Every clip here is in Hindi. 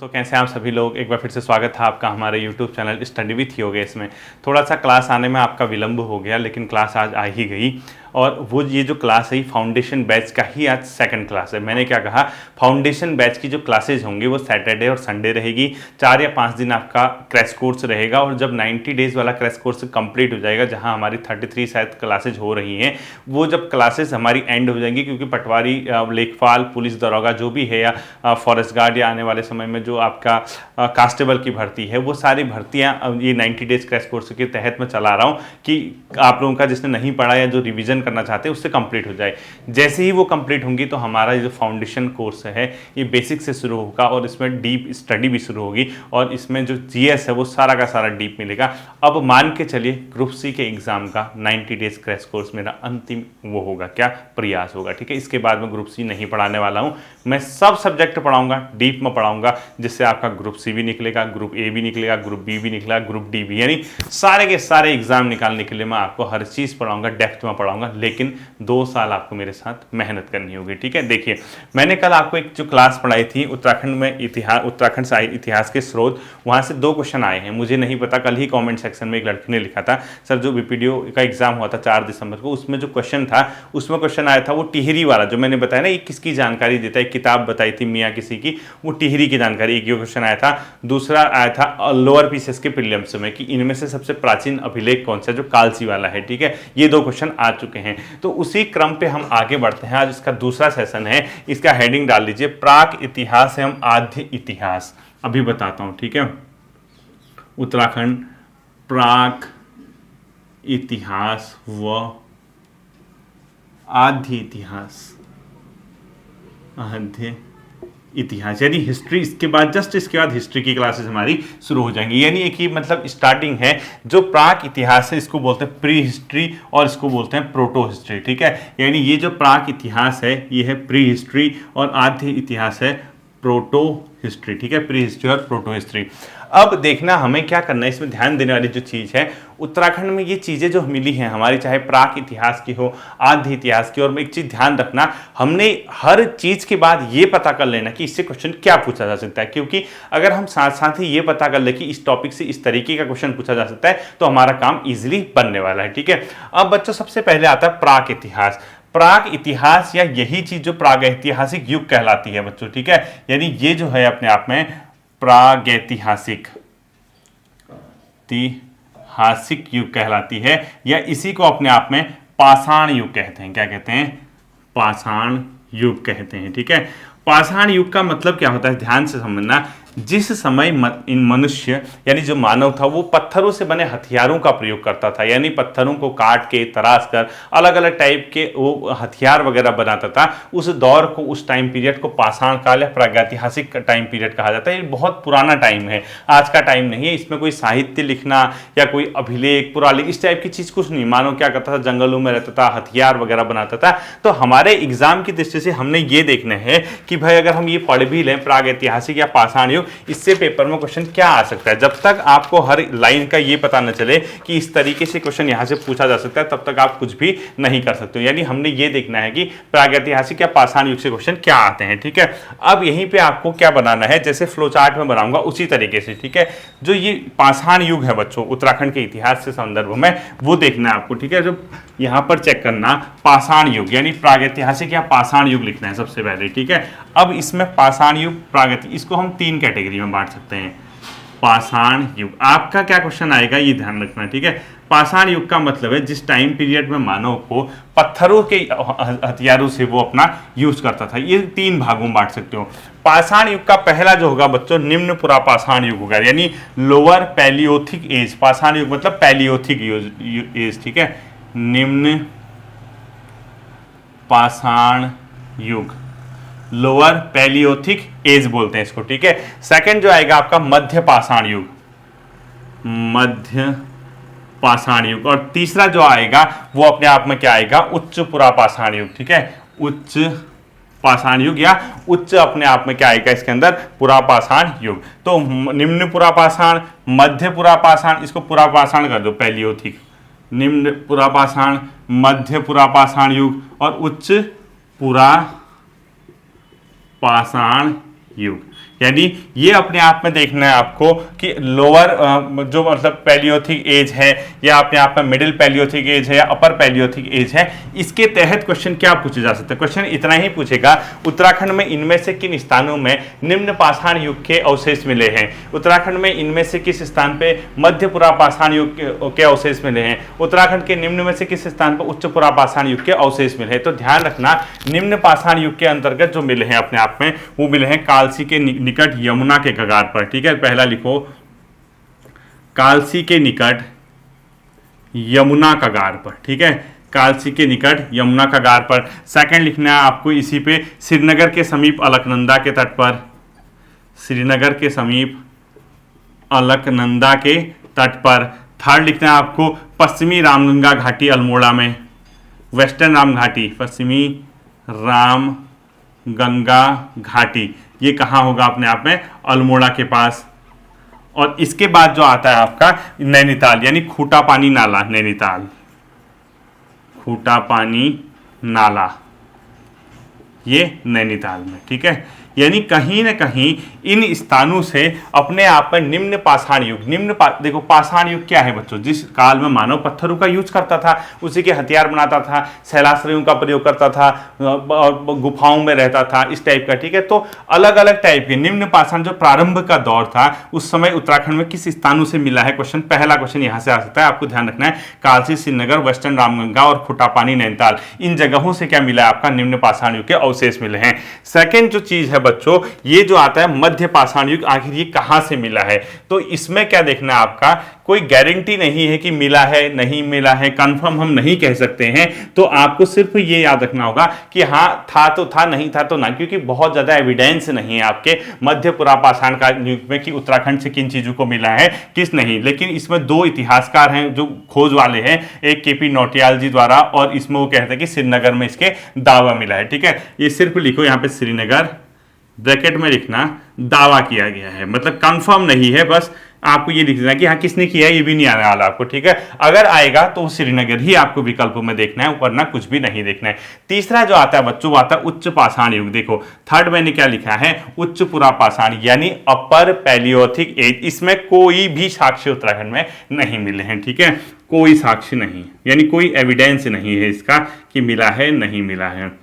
तो कैसे हैं आप सभी लोग। एक बार फिर से स्वागत था आपका हमारे YouTube channel study with Yogesh इसमें। थोड़ा सा क्लास आने में आपका विलंब हो गया, लेकिन क्लास आज आ ही गई। और वो ये जो क्लास है फाउंडेशन बैच का ही आज सेकंड क्लास है। मैंने क्या कहा, फाउंडेशन बैच की जो क्लासेज होंगी वो सैटरडे और संडे रहेगी। 4 या 5 दिन आपका क्रैश कोर्स रहेगा, और जब 90 डेज वाला क्रैश कोर्स कंप्लीट हो जाएगा, जहां हमारी 33 शायद क्लासेज हो रही हैं, वो जब क्लासेज हमारी एंड हो जाएंगी, क्योंकि पटवारी, लेखपाल, पुलिस दरोगा जो भी है, या फॉरेस्ट गार्ड, या आने वाले समय में जो आपका कांस्टेबल की भर्ती है, वो सारी भर्तियां ये 90 डेज क्रैश कोर्स के तहत मैं चला रहा हूं कि आप लोगों का जिसने नहीं पढ़ा या जो रिवीजन करना चाहते हैं उससे कंप्लीट हो जाए। जैसे ही वो कंप्लीट होंगी तो हमारा जो फाउंडेशन कोर्स है ये बेसिक से शुरू होगा, और इसमें डीप स्टडी भी शुरू होगी, और इसमें जो जीएस है वो सारा का सारा डीप मिलेगा। अब मान के चलिए ग्रुप सी के एग्जाम का 90 डेज क्रैश कोर्स मेरा अंतिम वो होगा, क्या प्रयास होगा, ठीक है। इसके बाद मैं ग्रुप सी नहीं पढ़ाने वाला हूँ, मैं सब सब्जेक्ट पढ़ाऊंगा, डीप में पढ़ाऊंगा, जिससे आपका ग्रुप सी भी निकलेगा, ग्रुप ए भी निकलेगा, ग्रुप बी भी निकलेगा, ग्रुप डी भी, यानी सारे के सारे एग्जाम निकालने के लिए मैं आपको हर चीज़ पढ़ाऊंगा, डेप्थ में पढ़ाऊंगा। लेकिन 2 साल आपको मेरे साथ मेहनत करनी होगी, ठीक है। देखिए, मैंने कल आपको एक जो क्लास पढ़ाई थी उत्तराखंड में इतिहास, उत्तराखंड से इतिहास के स्रोत, वहाँ से 2 क्वेश्चन आए हैं। मुझे नहीं पता, कल ही कमेंट सेक्शन में एक लड़की ने लिखा था, सर जो बीपीडीओ का एग्जाम हुआ था 4 दिसंबर को, उसमें जो क्वेश्चन था, उसमें क्वेश्चन आया था वो टिहरी वाला, जो मैंने बताया ना ये किसकी जानकारी देता है, किताब बताई थी मियाँ किसी की, वो टिहरी की जानकारी। एक क्वेश्चन आया था, दूसरा आया था लोअर पीसेस के प्रीलिम्स में कि इनमें से सबसे प्राचीन अभिलेख कौन सा, जो कालसी वाला है, ठीक है। ये 2 क्वेश्चन आ चुके हैं, तो उसी क्रम पे हम आगे बढ़ते हैं। आज इसका दूसरा सेशन है, इसका हेडिंग डाल लीजिए प्राक इतिहास एवं आद्य इतिहास। अभी बताता हूं, ठीक है। उत्तराखंड प्राक इतिहास व आद्य इतिहास, आद्य इतिहास यानी हिस्ट्री। इसके बाद जस्ट इसके बाद हिस्ट्री की क्लासेस हमारी शुरू हो जाएंगी, यानी एक ही मतलब स्टार्टिंग है। जो प्राक इतिहास है इसको बोलते हैं प्री हिस्ट्री, और इसको बोलते हैं प्रोटो हिस्ट्री, ठीक है। यानी ये जो प्राक इतिहास है ये है प्री हिस्ट्री, और आद्य इतिहास है प्रोटो हिस्ट्री, ठीक है। प्री हिस्ट्री और प्रोटो हिस्ट्री। अब देखना हमें क्या करना है, इसमें ध्यान देने वाली जो चीज़ है, उत्तराखंड में ये चीज़ें जो मिली हैं हमारी, चाहे प्राक इतिहास की हो, आद्य इतिहास की, और एक चीज़ ध्यान रखना, हमने हर चीज़ के बाद ये पता कर लेना कि इससे क्वेश्चन क्या पूछा जा सकता है, क्योंकि अगर हम साथ साथ ही ये पता कर ले कि इस टॉपिक से इस तरीके का क्वेश्चन पूछा जा सकता है, तो हमारा काम ईजिली बनने वाला है, ठीक है। अब बच्चों सबसे पहले आता है प्राक इतिहास। प्राक इतिहास या यही चीज जो प्रागैतिहासिक युग कहलाती है बच्चों, ठीक है। यानी ये जो है अपने आप में प्रागैतिहासिक युग कहलाती है, या इसी को अपने आप में पाषाण युग कहते हैं। क्या कहते हैं? पाषाण युग कहते हैं, ठीक है। पाषाण युग का मतलब क्या होता है, ध्यान से समझना। जिस समय इन मनुष्य यानी जो मानव था वो पत्थरों से बने हथियारों का प्रयोग करता था, यानी पत्थरों को काट के तराश कर अलग अलग टाइप के वो हथियार वगैरह बनाता था। उस दौर को, उस टाइम पीरियड को पाषाण काल या प्रागैतिहासिक टाइम पीरियड कहा जाता है। ये बहुत पुराना टाइम है, आज का टाइम नहीं है। इसमें कोई साहित्य लिखना या कोई अभिलेख, पुरालेख, इस टाइप की चीज कुछ नहीं। मानव क्या करता था, जंगलों में रहता था, हथियार वगैरह बनाता था। तो हमारे एग्जाम की दृष्टि से हमने ये देखना है कि भाई अगर हम ये पढ़ भी लें प्रागैतिहासिक या पाषाण युग, इससे पेपर में क्वेश्चन क्या आ सकता है। जब तक आपको हर लाइन का ये पता न चले कि इस तरीके से क्वेश्चन यहां से पूछा जा सकता है, तब तक आप कुछ भी नहीं कर सकते हो। यानी हमने ये देखना है कि प्रागैतिहासिक या पाषाण युग से क्वेश्चन क्या आते हैं, ठीक है। अब यहीं पे आपको क्या बनाना है, जैसे फ्लो चार्ट में बनाऊंगा उसी तरीके से, ठीक है। जो ये पाषाण युग है बच्चों उत्तराखंड के इतिहास से संदर्भ में, वो देखना है आपको, ठीक है। जो यहां पर चेक करना पाषाण युग यानी प्रागैतिहासिक या पाषाण युग लिखना है सबसे पहले, ठीक है। अब इसमें पाषाण युग, प्रागैतिक, इसको हम 3 कैटेगरी में बांट सकते हैं। पाषाण युग, आपका क्या क्वेश्चन आएगा ये ध्यान रखना, ठीक है। पाषाण युग का मतलब है जिस टाइम पीरियड में मानव को पत्थरों के हथियारों से वो अपना यूज करता था। ये 3 भागों में बांट सकते हो। पाषाण युग का पहला जो होगा बच्चों निम्न पुरा पाषाण युग होगा, यानी लोअर पैलियोथिक एज। पाषाण युग मतलब पैलियोथिक एज, ठीक है। निम्न पाषाण युग, लोअर पैलियोथिक एज बोलते हैं इसको, ठीक है। सेकंड जो आएगा आपका मध्य पाषाण युग, मध्य पाषाण युग। और तीसरा जो आएगा वो अपने आप में क्या आएगा, उच्च पुरा पाषाण युग, ठीक है। उच्च पाषाण युग या उच्च अपने आप में क्या आएगा इसके अंदर, पुरा पाषाण युग। तो निम्न पुरा पाषाण, मध्य पुरा पाषाण, इसको पुरा पाषाण कर दो, पैलियोथिक। निम्न पुरा पाषाण, मध्य पुरा पाषाण युग और उच्च पुरा पाषाण युग। यानी ये अपने आप में देखना है आपको कि लोअर जो मतलब पैलियोथिक एज है या अपने आप में मिडिल पैलियोथिक एज है या अपर पैलियोथिक एज है, इसके तहत क्वेश्चन क्या पूछे जा सकते हैं। क्वेश्चन इतना ही पूछेगा, उत्तराखंड में इनमें से किन स्थानों में निम्न पाषाण युग के अवशेष मिले हैं। उत्तराखंड में इनमें से किस स्थान पे मध्य पुरापाषाण युग के अवशेष मिले हैं। उत्तराखंड के निम्न में से किस स्थान पर उच्च पुरापाषाण युग के अवशेष मिले हैं। तो ध्यान रखना, निम्न पाषाण युग के अंतर्गत जो मिले हैं अपने आप में वो मिले हैं कालसी के निकट यमुना के कगार पर। ठीक है, पहला लिखो कालसी के निकट यमुना कगार पर। ठीक है, कालसी के निकट यमुना कगार पर। सेकंड लिखना है आपको इसी पे श्रीनगर के समीप अलकनंदा के तट पर। श्रीनगर के समीप अलकनंदा के तट पर। थर्ड लिखना है आपको पश्चिमी रामगंगा घाटी अल्मोड़ा में। वेस्टर्न राम घाटी, पश्चिमी राम गंगा घाटी, ये कहाँ होगा अपने आप में अल्मोड़ा के पास। और इसके बाद जो आता है आपका नैनीताल, यानी खूटा पानी नाला। नैनीताल खूटा पानी नाला, ये नैनीताल में। ठीक है, यानी कहीं ना कहीं इन स्थानों से अपने आप में निम्न पाषाण युग, देखो पाषाण युग क्या है बच्चों, जिस काल में मानव पत्थरों का यूज करता था, उसी के हथियार बनाता था, शैलाश्रयों का प्रयोग करता था, गुफाओं में रहता था, इस टाइप का। ठीक है, तो अलग अलग टाइप के निम्न पाषाण जो प्रारंभ का दौर था उस समय उत्तराखंड में किस स्थानों से मिला है। क्वेश्चन, पहला क्वेश्चन यहां से आ सकता है, आपको ध्यान रखना है। कालसी, श्रीनगर, वेस्टर्न रामगंगा और खुटापानी, नैनीताल, इन जगहों से क्या मिला है आपका निम्न पाषाण युग के अवशेष मिले हैं। सेकेंड जो चीज है बच्चों, ये जो आता है मध्य पाषाण युग, आखिर ये कहां से मिला है। तो इसमें क्या देखना है आपका, कोई गारंटी नहीं है कि मिला है नहीं मिला है, कंफर्म हम नहीं कह सकते हैं। तो आपको सिर्फ ये याद रखना होगा कि हाँ था तो था, नहीं था तो ना, क्योंकि बहुत ज्यादा एविडेंस नहीं है आपके मध्य पुरापाषाण का युग में कि उत्तराखंड से किन चीजों को मिला है किस नहीं। लेकिन इसमें दो इतिहासकार हैं जो खोज वाले हैं, एक केपी नौटियाल जी द्वारा, और इसमें वो कहते हैं कि श्रीनगर में इसके दावा मिला है। ठीक है, ये सिर्फ लिखो यहाँ पे श्रीनगर, ब्रैकेट में लिखना दावा किया गया है, मतलब कंफर्म नहीं है, बस आपको ये लिख देना कि हाँ किसने किया है, ये भी नहीं आने वाला आपको। ठीक है, अगर आएगा तो श्रीनगर ही आपको विकल्प में देखना है, वरना कुछ भी नहीं देखना है। तीसरा जो आता है बच्चों, वो आता है उच्च पाषाण युग। देखो थर्ड मैंने क्या लिखा है, उच्च पुरापाषाण यानी अपर पैलियोथिक एज। इसमें कोई भी साक्ष्य उत्तराखंड में नहीं मिले हैं। ठीक है, कोई साक्ष्य नहीं, यानी कोई एविडेंस नहीं है इसका कि मिला है नहीं मिला है।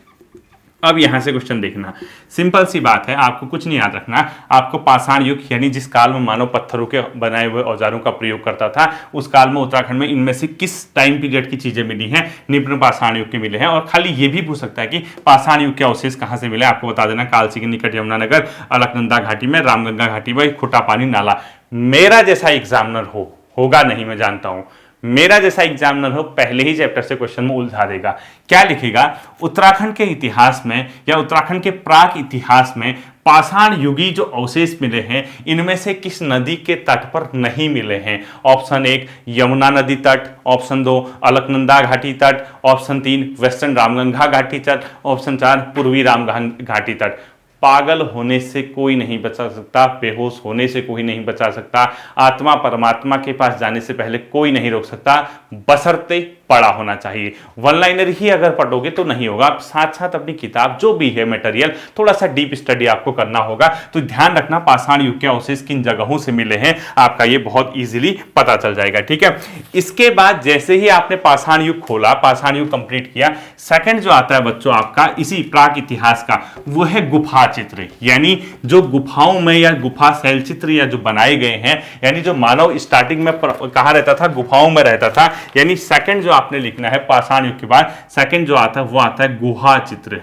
अब यहां से क्वेश्चन देखना, सिंपल सी बात है, आपको कुछ नहीं याद रखना। आपको पाषाण युग यानी जिस काल में मानव पत्थरों के बनाए हुए औजारों का प्रयोग करता था, उस काल में उत्तराखंड में इनमें से किस टाइम पीरियड की चीजें मिली हैं, निम्न पाषाण युग के मिले हैं। और खाली ये भी पूछ सकता है कि पाषाण युग के अवशेष कहां से मिले, आपको बता देना कालसी के निकट यमुनानगर, अलकनंदा घाटी में, रामगंगा घाटी में, खुटापानी नाला। मेरा जैसा एग्जामिनर होगा नहीं, मैं जानता हूं, मेरा जैसा एग्जामिनर हो पहले ही चैप्टर से क्वेश्चन में उलझा देगा। क्या लिखेगा, उत्तराखंड के इतिहास में या उत्तराखंड के प्राक इतिहास में पाषाण युगी जो अवशेष मिले हैं, इनमें से किस नदी के तट पर नहीं मिले हैं। ऑप्शन 1 यमुना नदी तट, ऑप्शन 2 अलकनंदा घाटी तट, ऑप्शन 3 वेस्टर्न रामगंगा घाटी तट, ऑप्शन 4 पूर्वी रामगंगा घाटी तट। पागल होने से कोई नहीं बचा सकता, बेहोश होने से कोई नहीं बचा सकता, आत्मा परमात्मा के पास जाने से पहले कोई नहीं रोक सकता, बशर्ते पढ़ा होना चाहिए। वन लाइनर ही अगर पढ़ोगे तो नहीं होगा, साथ साथ अपनी किताब जो भी है मटेरियल थोड़ा सा डीप स्टडी आपको करना होगा। तो ध्यान रखना पाषाण युग के अवशेष किन जगहों से मिले हैं, आपका ये बहुत इजीली पता चल जाएगा। ठीक है, इसके बाद जैसे ही आपने पाषाण युग खोला, पाषाण युग कंप्लीट किया, सेकंड जो आता है बच्चों आपका इसी प्राक इतिहास का, वो है गुफा चित्र। यानी जो गुफाओं में या गुफा शैल चित्र या जो बनाए गए हैं, यानी जो मानव स्टार्टिंग में कहां रहता था, गुफाओं में रहता था। यानी सेकंड जो आपने लिखना है पाषाण युग के बाद, सेकंड जो आता है वो आता है गुहा चित्र।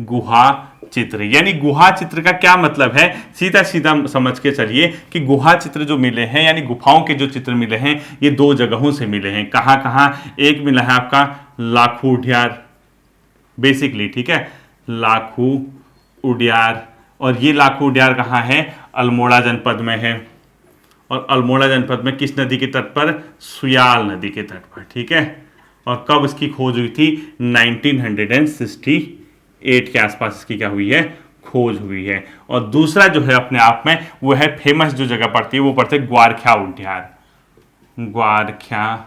गुहा चित्र, यानी गुहा चित्र का क्या मतलब है, सीधा सीधा समझ के चलिए कि गुहा चित्र जो मिले हैं, यानी गुफाओं के जो चित्र मिले हैं, ये दो जगहों से मिले हैं। कहां कहां, एक मिला है आपका लाखू उडियार बेसिकली। ठीक है, लाखू उडियार, और ये लाखू उडियार कहाँ है, अल्मोड़ा जनपद में है। और अल्मोड़ा जनपद में किस नदी के तट पर, सुयाल नदी के तट पर। ठीक है, और कब इसकी खोज हुई थी, 1968 के आसपास इसकी क्या हुई है, खोज हुई है। और दूसरा जो है अपने आप में वो है फेमस जो जगह पड़ती है, वो पड़ते है ग्वारख्या उडियार। ग्वारख्या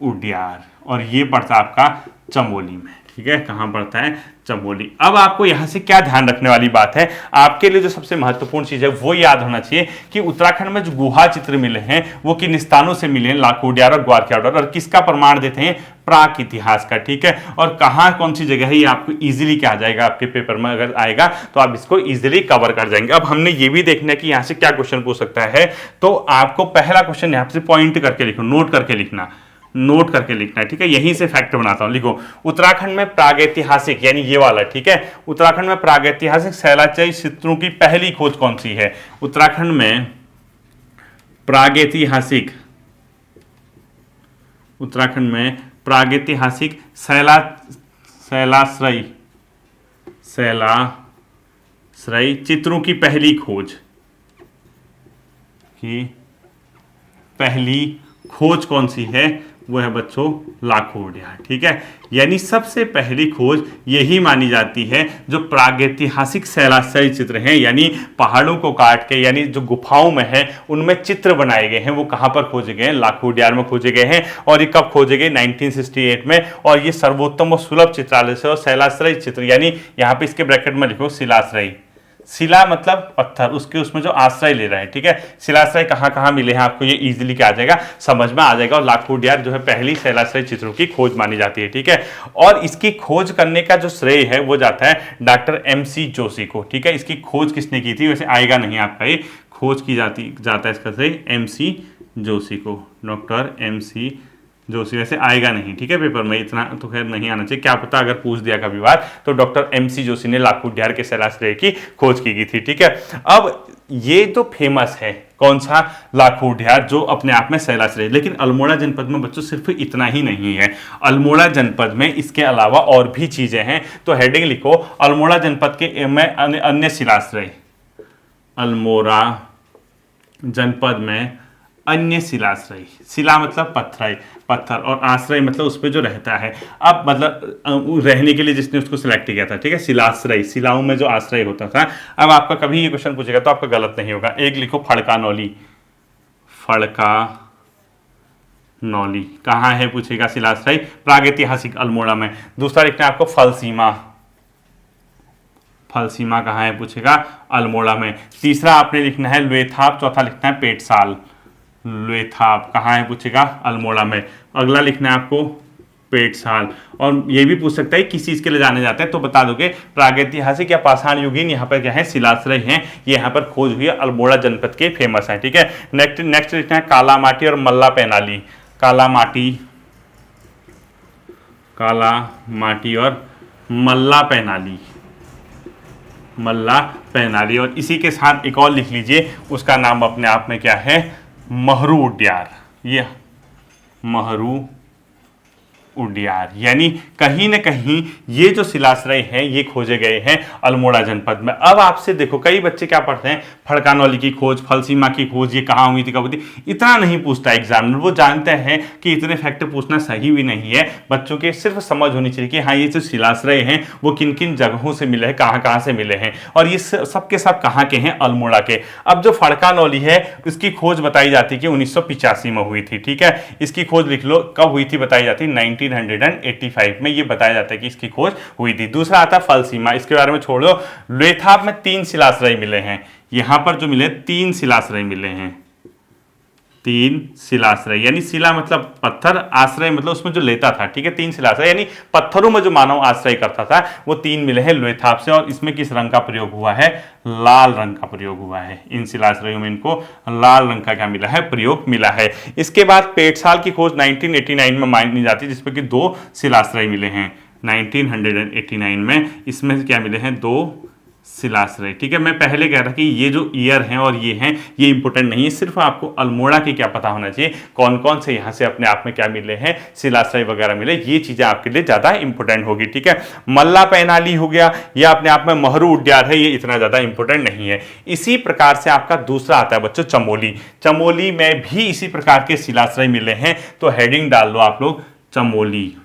उडियार, और ये पड़ता आपका चमोली में। ठीक है, कहाँ पड़ता है? चमोली। अब आपको यहाँ से क्या ध्यान रखने वाली बात है, आपके लिए जो सबसे महत्वपूर्ण चीज है वो याद होना चाहिए कि उत्तराखंड में जो गुहा चित्र मिले हैं वो किन स्थानों से मिले हैं, लाखोडियार और ग्वारख्याडोर, और किसका प्रमाण देते हैं? प्राक इतिहास का। ठीक है, और कहाँ कौन सी जगह है ये आपको इजीली क्या आ जाएगा, आपके पेपर में अगर आएगा तो आप इसको इजीली कवर कर जाएंगे। अब हमने ये भी देखना है कि यहाँ से क्या क्वेश्चन पूछ सकता है, तो आपको पहला क्वेश्चन यहाँ से पॉइंट करके लिखो, नोट करके लिखना, नोट करके लिखना है। ठीक है, यहीं से फैक्ट बनाता हूं, लिखो उत्तराखंड में प्रागैतिहासिक, यानी ये वाला, ठीक है, उत्तराखंड में प्रागैतिहासिक शैलाचाई चित्रों की पहली खोज कौन सी है? उत्तराखंड में प्रागैतिहासिक, उत्तराखंड में प्रागैतिहासिक शैलाश्रयी चित्रों की पहली खोज कौन सी है? वो है बच्चों लाखोडियार। ठीक है, यानी सबसे पहली खोज यही मानी जाती है, जो प्रागैतिहासिक शैलाश्रयी चित्र हैं, यानी पहाड़ों को काट के, यानी जो गुफाओं में है उनमें चित्र बनाए गए हैं, वो कहां पर खोजे गए हैं? लाखोडियार में खोजे गए हैं। और ये कब खोजे गए? 1968 में। और ये सर्वोत्तम और सुलभ चित्रालय से, और शैलाश्रयी चित्र, यानी यहां पे इसके ब्रैकेट में लिखो शिलाश्रयी, शिला मतलब पत्थर, उसके उसमें जो आश्रय ले रहा है। ठीक है, शिलाश्रय कहाँ कहाँ मिले हैं आपको ये इजीली क्या आ जाएगा, समझ में आ जाएगा। और लाखोडियार जो है पहली शैलाश्रय चित्रों की खोज मानी जाती है। ठीक है, और इसकी खोज करने का जो श्रेय है वो जाता है डॉक्टर MC जोशी को। ठीक है, इसकी खोज किसने की थी? वैसे आएगा नहीं आपका, ये खोज की जाता है इसका श्रेय MC जोशी को, डॉक्टर MC जोशी। वैसे आएगा नहीं, ठीक है, पेपर में इतना तो खैर नहीं आना चाहिए, क्या पता अगर पूछ दिया कभी बार, तो डॉक्टर MC जोशी ने लाखोडियार के शैलाश्रय की खोज की गई थी। ठीक है, अब ये तो फेमस है, कौन सा? लाखोडियार, जो अपने आप में शैलाश्रय। लेकिन अल्मोड़ा जनपद में बच्चों सिर्फ इतना ही नहीं है, अल्मोड़ा जनपद में इसके अलावा और भी चीजें हैं। तो हेडिंग लिखो, अल्मोड़ा जनपद के में अन्य शिलाश्रय, अल्मोड़ा जनपद में अन्य शिलाश्रय, शिला मतलब पत्थर, और आश्रय मतलब उस पर जो रहता है। अब मतलब रहने के लिए जिसने उसको सिलेक्ट किया था। ठीक है, शिलाश्रय, शिलाओं में जो आश्रय होता था। अब आपका कभी ये क्वेश्चन पूछेगा तो आपका गलत नहीं होगा। एक लिखो फड़कानौली, फड़कानौली कहाँ है पूछेगा? शिलाश्रय प्रागैतिहासिक अल्मोड़ा में। दूसरा लिखना है आपको फलसीमा, फलसीमा कहाँ है पूछेगा? अल्मोड़ा में। तीसरा आपने लिखना है लुएथाप, चौथा लिखना है पेटसाल, लुएथाप कहाँ है पूछेगा? अल्मोड़ा में। अगला लिखना है आपको पेटसाल। और ये भी पूछ सकता है किस चीज़ के लिए जाने जाते हैं, तो बता दोगे प्रागैतिहासिक या पाषाण युगीन यहाँ पर क्या है? शिलाश्रय हैं, ये यहाँ पर खोज हुई है, अल्मोड़ा जनपद के फेमस है। ठीक है, नेक्स्ट लिखना है काला माटी और मल्ला पैनाली, काला माटी और मल्ला पैनाली। और इसी के साथ एक और लिख लीजिए, उसका नाम अपने आप में क्या है? महरू उड्यार। ये महरू उड्यार, यानी कहीं न कहीं ये जो शिलाश्रय हैं ये खोजे गए हैं अल्मोड़ा जनपद में। अब आपसे देखो, कई बच्चे क्या पढ़ते हैं, फड़कानौली की खोज, फलसीमा की खोज, ये कहाँ हुई थी, कब हुई थी, इतना नहीं पूछता एग्जामिनर। वो जानते हैं कि इतने फैक्ट पूछना सही भी नहीं है, बच्चों के सिर्फ समझ होनी चाहिए कि हाँ ये जो शिलाश्रय हैं वो किन किन जगहों से मिले हैं, कहाँ कहाँ से मिले हैं, और ये सब के सब कहाँ के हैं? अल्मोड़ा के। अब जो फड़कानौली है उसकी खोज बताई जाती है कि 1985 में हुई थी। ठीक है, इसकी खोज लिख लो, कब हुई थी बताई जाती है? 1985 में ये बताया जाता है कि इसकी खोज हुई थी। दूसरा आता है फलसीमा, इसके बारे में छोड़ दो। लुएथाप में 3 शिलाश्रय मिले हैं, यहां पर जो मिले 3 शिलाश्रय मिले हैं, 3 शिलाश्रय, यानी शिला मतलब पत्थर, आश्रय मतलब उसमें जो लेता था। ठीक है, 3 शिलाश्रय यानी पत्थरों में जो मानव आश्रय करता था, वो 3 मिले हैं लुएथाप से। और इसमें किस रंग का प्रयोग हुआ है? लाल रंग का प्रयोग हुआ है। इन शिलाश्रयों में इनको लाल रंग का क्या मिला है? प्रयोग मिला है। इसके बाद पेटसाल की खोज 1989 में मानी जाती है, जिसमें कि 2 शिलाश्रय मिले हैं 1989 में। इसमें क्या मिले हैं? 2 शिलाश्रय। ठीक है, मैं पहले कह रहा कि ये जो ईयर हैं और ये हैं ये इंपॉर्टेंट नहीं है, सिर्फ आपको अल्मोड़ा की क्या पता होना चाहिए, कौन कौन से यहाँ से अपने आप में क्या मिले हैं, शिलाश्रय वगैरह मिले, ये चीजें आपके लिए ज्यादा इंपॉर्टेंट होगी। ठीक है, मल्ला पैनाली हो गया, या अपने आप में महरू उड्यार है, ये इतना ज्यादा इंपॉर्टेंट नहीं है। इसी प्रकार से आपका दूसरा आता है बच्चों चमोली। चमोली में भी इसी प्रकार के शिलाश्रय मिले हैं, तो हेडिंग डाल लो आप लोग चमोली,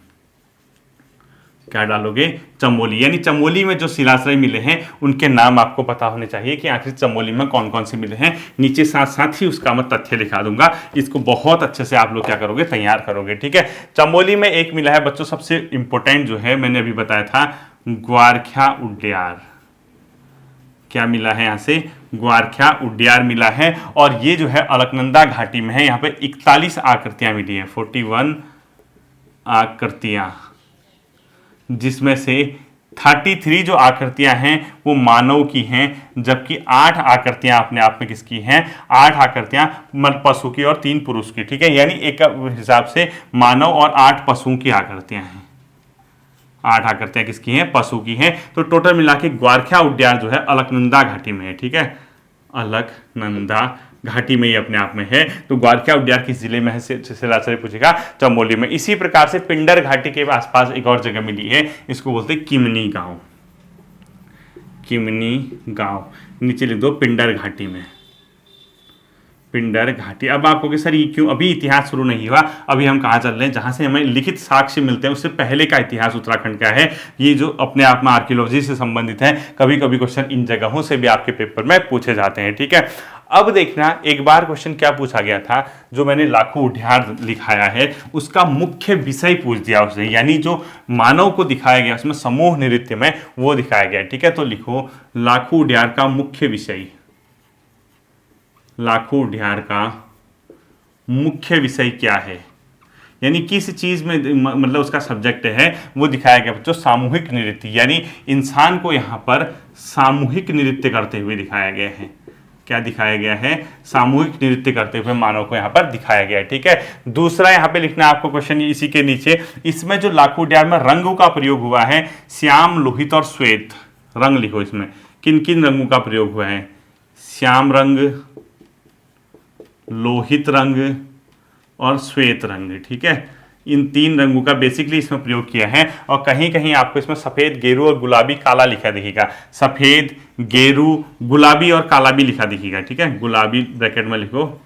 क्या डालोगे? चमोली। यानी चमोली में जो शिलाश्रय मिले हैं उनके नाम आपको पता होने चाहिए कि आखिर चमोली में कौन कौन से मिले हैं। नीचे साथ साथ ही उसका मैं तथ्य लिखा दूंगा, इसको बहुत अच्छे से आप लोग क्या करोगे? तैयार करोगे। ठीक है, चमोली में एक मिला है बच्चों सबसे इंपॉर्टेंट जो है, मैंने अभी बताया था, ग्वारख्या उड्डयन। क्या मिला है? यहाँ से ग्वारख्या उड्डयन मिला है। और ये जो है अलकनंदा घाटी में है। यहाँ पे 41 आकृतियां मिली है, 41 आकृतियां, जिसमें से 33 जो आकृतियां हैं वो मानव की हैं, जबकि 8 आकृतियां अपने आप में किसकी हैं? 8 आकृतियां पशु की और 3 पुरुष की। ठीक है, यानी एक हिसाब से मानव और 8 पशुओं की आकृतियां हैं। 8 आकृतियां किसकी हैं? पशु की हैं। तो टोटल मिला के ग्वारख्या उड्डयन जो है अलकनंदा घाटी में है। ठीक है, अलकनंदा घाटी में ही अपने आप में है। तो ग्वारख्या उड्डयन किस जिले में है? शिलाश्रय पूछेगा, चमोली में। इसी प्रकार से पिंडर घाटी के आसपास एक और जगह मिली है, इसको बोलते हैं किमनी गांव। किमनी गांव, नीचे लिख दो पिंडर घाटी में, पिंडर घाटी। अब आप कहोगे सर ये क्यों? अभी इतिहास शुरू नहीं हुआ, अभी हम कहाँ चल रहे हैं? जहाँ से हमें लिखित साक्ष्य मिलते हैं उससे पहले का इतिहास उत्तराखंड का है। ये जो अपने आप में आर्कियोलॉजी से संबंधित है, कभी कभी क्वेश्चन इन जगहों से भी आपके पेपर में पूछे जाते हैं। ठीक है, अब देखना एक बार क्वेश्चन क्या पूछा गया था, जो मैंने लाखों उड्डयन लिखाया है उसका मुख्य विषय पूछ दिया उसने, यानी जो मानव को दिखाया गया उसमें समूह नृत्य में वो दिखाया गया। ठीक है, तो लिखो लाखों उड्डयन का मुख्य विषय, लाखों उड्डयन का मुख्य विषय क्या है, यानी किस चीज में मतलब उसका सब्जेक्ट है वो दिखाया गया बच्चों, सामूहिक नृत्य। यानी इंसान को यहाँ पर सामूहिक नृत्य करते हुए दिखाया गया है। क्या दिखाया गया है? सामूहिक नृत्य करते हुए मानव को यहाँ पर दिखाया गया है। ठीक है, दूसरा यहाँ पे लिखना है आपको क्वेश्चन इसी के नीचे, इसमें जो लाखों उड्डयन में रंगों का प्रयोग हुआ है, श्याम, लोहित और श्वेत रंग लिखो। इसमें किन किन रंगों का प्रयोग हुआ है? श्याम रंग, लोहित रंग और श्वेत रंग। ठीक है, इन 3 रंगों का बेसिकली इसमें प्रयोग किया है। और कहीं कहीं आपको इसमें सफेद, गेरू और गुलाबी, काला लिखा दिखेगा। सफेद, गेरू, गुलाबी और काला भी लिखा दिखेगा। ठीक है, गुलाबी ब्रैकेट में लिखो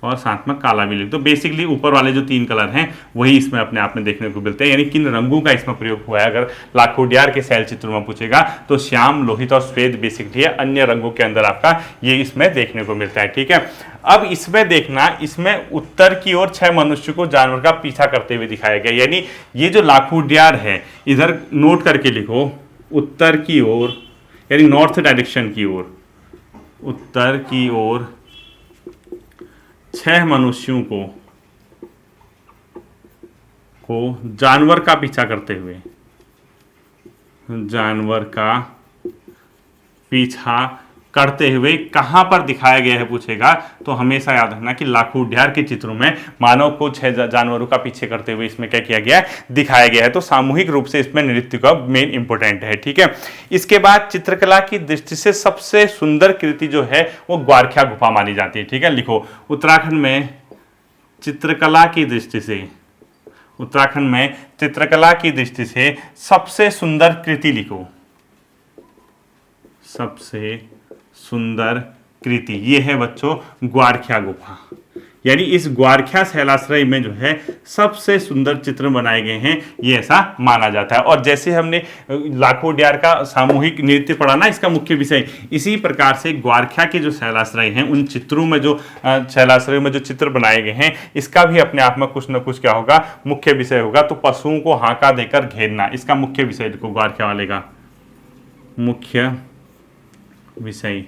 और साथ में काला भी लिख दो। बेसिकली ऊपर वाले जो 3 कलर हैं वही इसमें अपने आप में देखने को मिलते हैं। यानी किन रंगों का इसमें प्रयोग हुआ है, अगर लाखों उड्डयन के शैल चित्र में पूछेगा तो श्याम, लोहित और श्वेत बेसिकली है। अन्य रंगों के अंदर आपका ये इसमें देखने को मिलता है। ठीक है, अब इसमें देखना, इसमें उत्तर की ओर 6 मनुष्य को जानवर का पीछा करते हुए दिखाया गया। यानी ये जो लाखों उड्डयन है, इधर नोट करके लिखो, उत्तर की ओर यानी नॉर्थ डायरेक्शन की ओर, उत्तर की ओर 6 मनुष्यों को जानवर का पीछा करते हुए, जानवर का पीछा करते हुए कहां पर दिखाया गया है पूछेगा तो हमेशा याद रखना कि लाखों उड्डयन के चित्रों में मानव को 6 जानवरों का पीछे करते हुए इसमें क्या किया गया है? दिखाया गया है। तो सामूहिक रूप से इसमें नृत्य का मेन इंपॉर्टेंट है। ठीक है, इसके बाद चित्रकला की दृष्टि से सबसे सुंदर कृति जो है वो ग्वारख्या गुफा मानी जाती है। ठीक है, लिखो उत्तराखंड में चित्रकला की दृष्टि से, उत्तराखंड में चित्रकला की दृष्टि से सबसे सुंदर कृति लिखो, सबसे सुंदर कृति ये है बच्चों ग्वारख्या गुफा। यानी इस ग्वारख्या शैलाश्रय में जो है सबसे सुंदर चित्र बनाए गए हैं, ये ऐसा माना जाता है। और जैसे हमने लाखों उड्डयन का सामूहिक नृत्य पढ़ा ना, इसका मुख्य विषय, इसी प्रकार से ग्वारख्या के जो शैलाश्रय हैं उन चित्रों में जो शैलाश्रय में जो चित्र बनाए गए हैं, इसका भी अपने आप में कुछ ना कुछ क्या होगा? मुख्य विषय होगा। तो पशुओं को हांका देकर घेरना, इसका मुख्य विषय लिखो, ग्वारख्या वाले का मुख्य विषय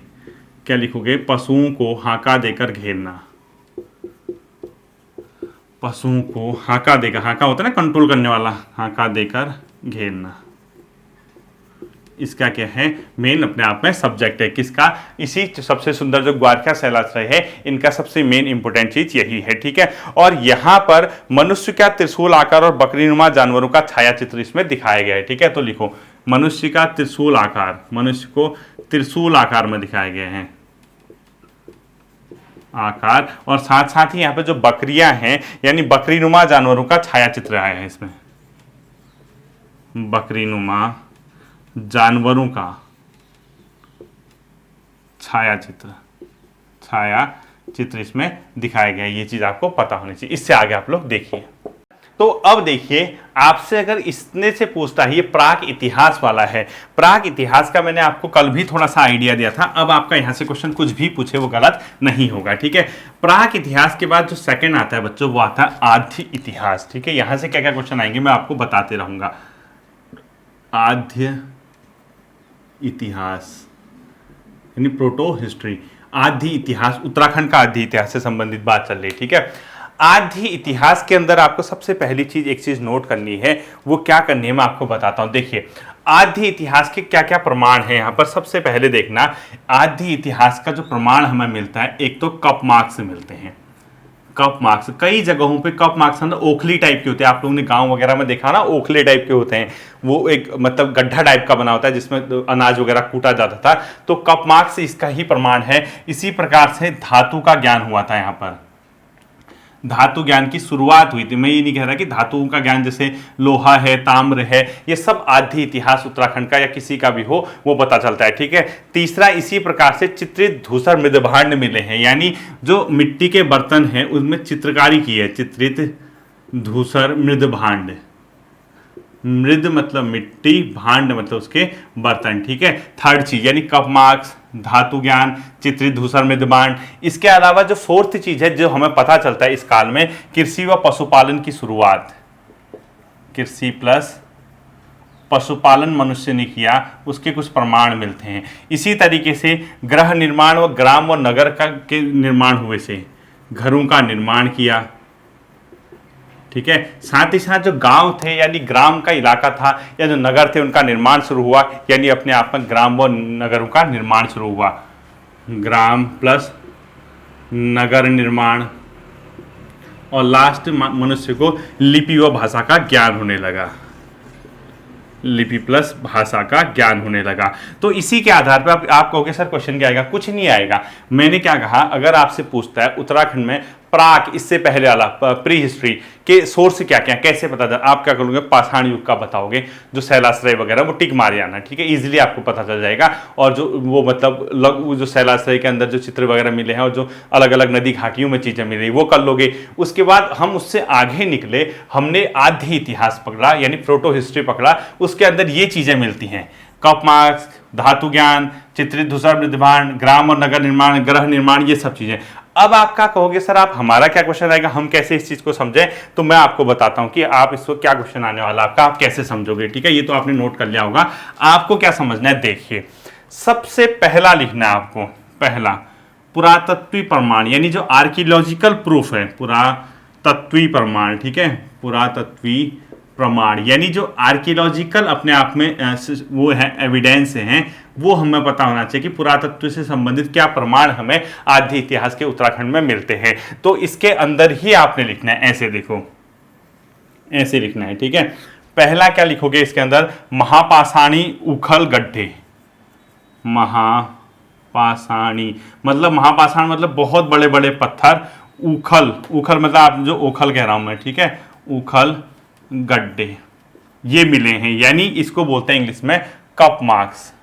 क्या लिखोगे? पशुओं को हांका देकर घेरना, पशुओं को हांका देकर, हांका होता है ना कंट्रोल करने वाला, हांका देकर घेरना, इसका क्या है? मेन अपने आप में सब्जेक्ट है। किसका? इसी सबसे सुंदर जो ग्वारख्या शैलाश्रय है, इनका सबसे मेन इंपोर्टेंट चीज यही है। ठीक है, और यहाँ पर मनुष्य का त्रिशूल आकार और बकरीनुमा जानवरों का छाया चित्र इसमें दिखाया गया है। ठीक है, तो लिखो मनुष्य का त्रिशूल आकार, मनुष्य को त्रिशूल आकार में दिखाए गए हैं आकार, और साथ साथ ही यहाँ पे जो बकरियां हैं यानी बकरीनुमा जानवरों का छाया चित्र आया है इसमें, बकरीनुमा जानवरों का छाया चित्र इसमें दिखाया गया है। ये चीज आपको पता होनी चाहिए। इससे आगे आप लोग देखिए, तो अब देखिए आपसे अगर इसने से पूछता है, ये प्राक इतिहास वाला है। प्राक इतिहास का मैंने आपको कल भी थोड़ा सा आइडिया दिया था। अब आपका यहां से क्वेश्चन कुछ भी पूछे वो गलत नहीं होगा, ठीक है। प्राक इतिहास के बाद जो सेकंड आता है बच्चों, वो आता है आद्य इतिहास, ठीक है। यहां से क्या क्या क्वेश्चन आएंगे मैं आपको बताते रहूंगा। आद्य इतिहास यानी प्रोटो हिस्ट्री, आदि इतिहास, उत्तराखंड का आदि इतिहास से संबंधित बात चल रही है, ठीक है। आदि इतिहास के अंदर आपको सबसे पहली चीज एक चीज नोट करनी है, वो क्या करनी है मैं आपको बताता हूं। देखिए आदि इतिहास के क्या क्या प्रमाण है यहाँ पर। सबसे पहले देखना, आदि इतिहास का जो प्रमाण हमें मिलता है, एक तो कप मार्क्स मिलते हैं। कप मार्क्स कई जगहों पे कप मार्क्स अंदर ओखली टाइप के होते हैं। आप लोगों ने गांव वगैरह में देखा ना, ओखले टाइप के होते हैं। वो एक मतलब गड्ढा टाइप का बना होता है जिसमें अनाज वगैरह कूटा जाता था। तो कप मार्क्स इसका ही प्रमाण है। इसी प्रकार से धातु का ज्ञान हुआ था यहाँ पर, धातु ज्ञान की शुरुआत हुई थी। मैं ये नहीं कह रहा कि धातुओं का ज्ञान जैसे लोहा है, ताम्र है, ये सब आदि इतिहास उत्तराखंड का या किसी का भी हो वो पता चलता है, ठीक है। तीसरा, इसी प्रकार से चित्रित धूसर मृदभांड मिले हैं, यानी जो मिट्टी के बर्तन हैं उनमें चित्रकारी की है। चित्रित धूसर मृदभांड, मृद मतलब मिट्टी, भांड मतलब उसके बर्तन, ठीक है। थर्ड चीज यानी कप मार्क्स, धातु ज्ञान, चित्रित धूसर मृदभांड। इसके अलावा जो फोर्थ चीज है जो हमें पता चलता है इस काल में, कृषि व पशुपालन की शुरुआत। कृषि प्लस पशुपालन मनुष्य ने किया, उसके कुछ प्रमाण मिलते हैं। इसी तरीके से गृह निर्माण व ग्राम व नगर का के निर्माण हुए से, घरों का निर्माण किया, ठीक है। साथ ही साथ जो गांव थे यानी ग्राम का इलाका था या जो नगर थे उनका निर्माण शुरू हुआ, यानी अपने आप में ग्राम व नगरों का निर्माण शुरू हुआ। ग्राम प्लस नगर निर्माण, और लास्ट मनुष्य को लिपि व भाषा का ज्ञान होने लगा। लिपि प्लस भाषा का ज्ञान होने लगा। तो इसी के आधार पर आप कहोगे सर क्वेश्चन क्या आएगा? कुछ नहीं आएगा। मैंने क्या कहा, अगर आपसे पूछता है उत्तराखंड में प्राक, इससे पहले वाला प्री हिस्ट्री के सोर्स क्या क्या, कैसे पता चल, आप क्या करोगे, पाषाण युग का बताओगे, जो शैलाश्रय वगैरह, वो टिक मार जाना, ठीक है, इजीली आपको पता चल जाएगा। और जो वो मतलब जो शैलाश्रय के अंदर जो चित्र वगैरह मिले हैं और जो अलग अलग नदी घाटियों में चीजें मिल रही वो कर लोगे। उसके बाद हम उससे आगे निकले, हमने आद्य इतिहास पकड़ा यानी प्रोटो हिस्ट्री पकड़ा। उसके अंदर ये चीजें मिलती हैं, कप मार्क्स, धातु ज्ञान, चित्रित धूसर मृदभांड, ग्राम और नगर निर्माण, गृह निर्माण, ये सब चीजें। अब आप क्या कहोगे सर, आप हमारा क्या क्वेश्चन आएगा, हम कैसे इस चीज को समझें? तो मैं आपको बताता हूं कि आप इसको क्या क्वेश्चन आने वाला आपका, आप कैसे समझोगे, ठीक है। ये तो आपने नोट कर लिया होगा। आपको क्या समझना है, देखिए सबसे पहला लिखना है आपको, पहला पुरातत्वीय प्रमाण, यानी जो आर्कियोलॉजिकल प्रूफ है, पुरातत्वीय प्रमाण, ठीक है, पुरातत्वीय प्रमाण यानी जो आर्कियोलॉजिकल अपने आप में वो है, एविडेंस हैं, वो हमें पता होना चाहिए कि पुरातत्व से संबंधित क्या प्रमाण हमें आद्य इतिहास के उत्तराखंड में मिलते हैं। तो इसके अंदर ही आपने लिखना है, ऐसे देखो, ऐसे लिखना है, ठीक है। पहला क्या लिखोगे इसके अंदर, महापाषाणी उखल गड्ढे। महापाषाणी मतलब, महापाषाण मतलब बहुत बड़े बड़े पत्थर, उखल, उखल मतलब आप जो ओखल कह रहा हूं मैं, ठीक है, उखल गड्ढे ये मिले हैं, यानी इसको बोलते हैं इंग्लिश में कप मार्क्स।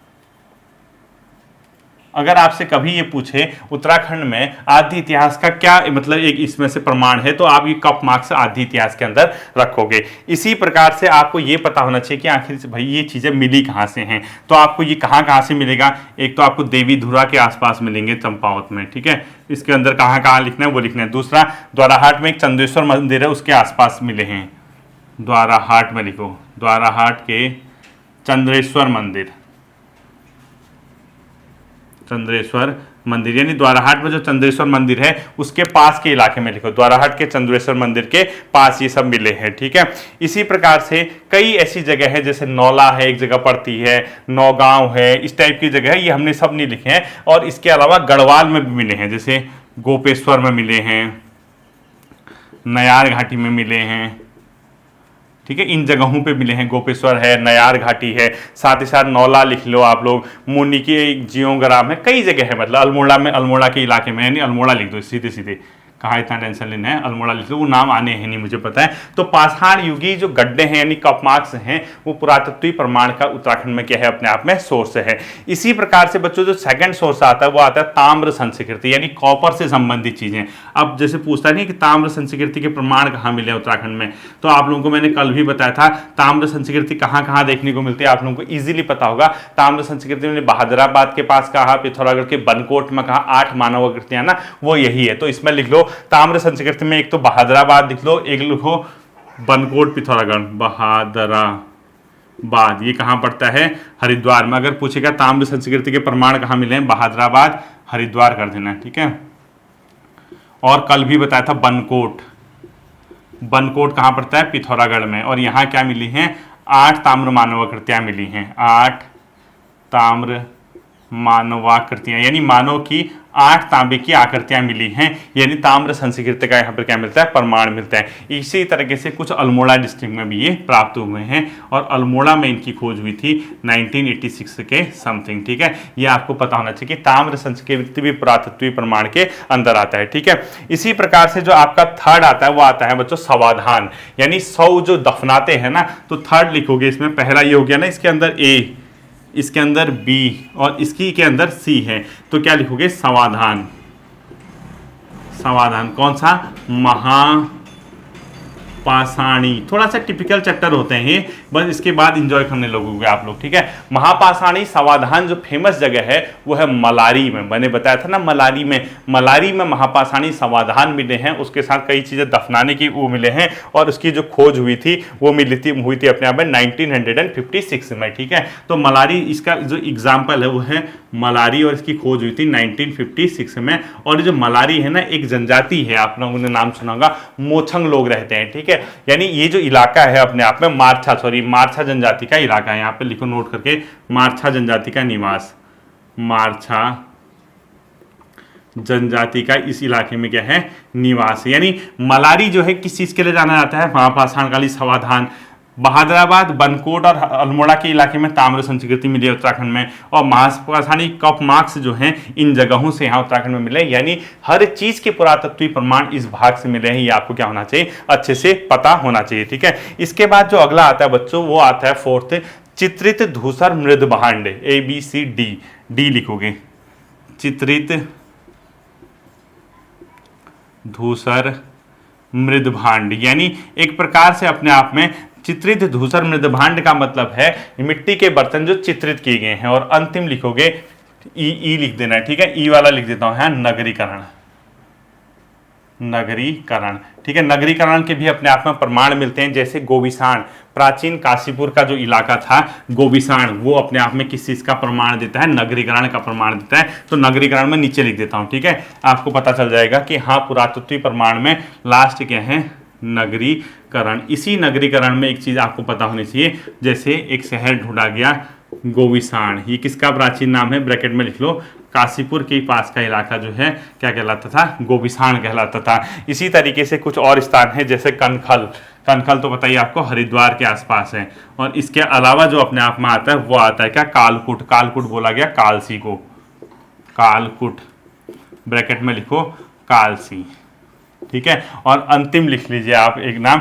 अगर आपसे कभी ये पूछे उत्तराखंड में आद्य इतिहास का क्या मतलब एक इसमें से प्रमाण है, तो आप ये कप मार्क्स आद्य इतिहास के अंदर रखोगे। इसी प्रकार से आपको ये पता होना चाहिए कि आखिर से भाई ये चीजें मिली कहाँ से हैं। तो आपको ये कहाँ से मिलेगा, एक तो आपको देवी धुरा के आसपास मिलेंगे, चंपावत में, ठीक है। इसके अंदर कहाँ लिखना है वो लिखना है। दूसरा, द्वाराहाट में एक चंद्रेश्वर मंदिर है, उसके आसपास मिले हैं। द्वाराहाट में लिखो, द्वाराहाट के चंद्रेश्वर मंदिर, चंद्रेश्वर मंदिर यानी द्वाराहाट में जो चंद्रेश्वर मंदिर है उसके पास के इलाके में लिखो, द्वाराहाट के चंद्रेश्वर मंदिर के पास ये सब मिले हैं, ठीक है। इसी प्रकार से कई ऐसी जगह है, जैसे नौला है, एक जगह पड़ती है, नौगांव है, इस टाइप की जगह है, ये हमने सब नहीं लिखे हैं। और इसके अलावा गढ़वाल में भी मिले हैं, जैसे गोपेश्वर में मिले हैं, नयार घाटी में मिले हैं, ठीक है, इन जगहों पे मिले हैं। गोपेश्वर है, नयार घाटी है, साथ ही साथ नौला लिख लो आप लोग, मुनि के जियोग्राम है, कई जगह है, मतलब अल्मोड़ा में, अल्मोड़ा के इलाके में, यानी अल्मोड़ा लिख दो सीधे सीधे, कहाँ इतना टेंशन लेना है, अल्मोड़ा लिख लो, वो नाम आने हैं नहीं मुझे पता है। तो पाषाण युगी जो गड्ढे हैं यानी कप मार्क्स हैं वो पुरातत्वीय प्रमाण का उत्तराखंड में क्या है अपने आप में सोर्स है। इसी प्रकार से बच्चों जो सेकंड सोर्स आता है वो आता है ताम्र संस्कृति यानी कॉपर से संबंधित चीजें। अब जैसे पूछता नहीं कि ताम्र संस्कृति के प्रमाण कहाँ मिले उत्तराखंड में, तो आप लोगों को मैंने कल भी बताया था ताम्र संस्कृति कहाँ कहाँ देखने को मिलती है, आप लोगों को इजीली पता होगा। ताम्र संस्कृति में बहादुराबाद के पास कहा, पिथौरागढ़ के बनकोट में कहा, 8 मानव आकृतियां ना वो यही है। तो इसमें लिख लो ताम्र संस्कृति में एक तो बहादुराबाद लिख लो, एक लिखो बनकोट पिथौरागढ़, बहादुराबाद ये कहाँ पड़ता है, हरिद्वार में। अगर पूछेगा ताम्र संस्कृति के प्रमाण कहाँ मिले हैं, बहादुराबाद हरिद्वार कर देना, ठीक है। और कल भी बताया था बनकोट, बनकोट कहाँ पड़ता है, पिथौरागढ़ में। और यहाँ क्या मिली हैं, 8 ताम्र मानवाकृतियाँ मिली हैं, 8 ताम्र मानवाकृतियाँ यानी मानव की 8 तांबे की आकृतियां मिली हैं, यानी ताम्र संस्कृति का यहाँ पर क्या मिलता है, प्रमाण मिलता है। इसी तरीके से कुछ अल्मोड़ा डिस्ट्रिक्ट में भी ये प्राप्त हुए हैं और अल्मोड़ा में इनकी खोज हुई थी 1986 के समथिंग, ठीक है। ये आपको पता होना चाहिए कि ताम्र संस्कृति भी पुरातत्वीय प्रमाण के अंदर आता है, ठीक है। इसी प्रकार से जो आपका थर्ड आता है वो आता है बच्चों समाधान, यानी शव जो दफनाते हैं ना, तो थर्ड लिखोगे इसमें, पहला ये हो गया ना, इसके अंदर ए, इसके अंदर बी और इसकी के अंदर सी है, तो क्या लिखोगे, समाधान। समाधान कौन सा, महापाषाणी। थोड़ा सा टिपिकल चैप्टर होते हैं ये, बस इसके बाद एंजॉय करने लगोगे आप लोग, ठीक है। महापाषाणी समाधान जो फेमस जगह है वो है मलारी में, मैंने बताया था ना मलारी में महापाषाणी समाधान मिले हैं, उसके साथ कई चीजें दफनाने की वो मिले हैं और उसकी जो खोज हुई थी वो हुई थी अपने आप में 1956 में, ठीक है। तो मलारी इसका जो एग्जाम्पल है वो है मलारी और इसकी खोज हुई थी 1956 में। और जो मलारी है ना एक जनजाति है, आप लोगों ने नाम सुना होगा, मोछंग लोग रहते हैं, ठीक है। यानी ये जो इलाका है अपने आप में मारछा जनजाति का इलाका है, यहाँ पे लिखो नोट करके, मारछा जनजाति का निवास, मारछा जनजाति का इस इलाके में क्या है, निवास है। यानी मलारी जो है किस चीज के लिए जाना जाता है, महापाषाण कालीन समाधान। बहादुराबाद, बनकोट और अल्मोड़ा के इलाके में ताम्र संस्कृति मिली है उत्तराखंड में, और महापाषाणी कप मार्क्स जो हैं इन जगहों से यहाँ उत्तराखंड में मिले, यानी हर चीज के पुरातत्वीय प्रमाण इस भाग से मिले हैं। ये आपको क्या होना चाहिए, अच्छे से पता होना चाहिए, ठीक है। इसके बाद जो अगला आता है बच्चों वो आता है फोर्थ, चित्रित धूसर मृद भांड, ABCD, डी लिखोगे, चित्रित धूसर मृद भांड, यानी एक प्रकार से अपने आप में चित्रित धूसर मृद भांड का मतलब है मिट्टी के बर्तन जो चित्रित किए गए हैं। और अंतिम लिखोगे ई लिख देना है, ठीक है। ई वाला लिख देता हूं, है नगरीकरण, नगरीकरण, ठीक है। नगरीकरण के भी अपने आप में प्रमाण मिलते हैं, जैसे गोविसाण, प्राचीन काशीपुर का जो इलाका था गोविसाण, वो अपने आप में किस चीज का प्रमाण देता है, नगरीकरण का प्रमाण देता है। तो नगरीकरण में नीचे लिख देता हूं, ठीक है, आपको पता चल जाएगा कि हाँ पुरातत्वीय प्रमाण में लास्ट क्या है, नगरीकरण। इसी नगरीकरण में एक चीज आपको पता होनी चाहिए, जैसे एक शहर ढूंढा गया गोविसाण, ये किसका प्राचीन नाम है, ब्रैकेट में लिख लो, काशीपुर के पास का इलाका जो है क्या कहलाता था, गोविसाण कहलाता था। इसी तरीके से कुछ और स्थान है, जैसे कनखल, कनखल तो बताइए आपको हरिद्वार के आसपास है। और इसके अलावा जो अपने आप में आता है वो आता है क्या, कालकुट, कालकुट बोला गया कालसी को, कालकुट, ब्रैकेट में लिखो कालसी, ठीक है। और अंतिम लिख लीजिए आप एक नाम,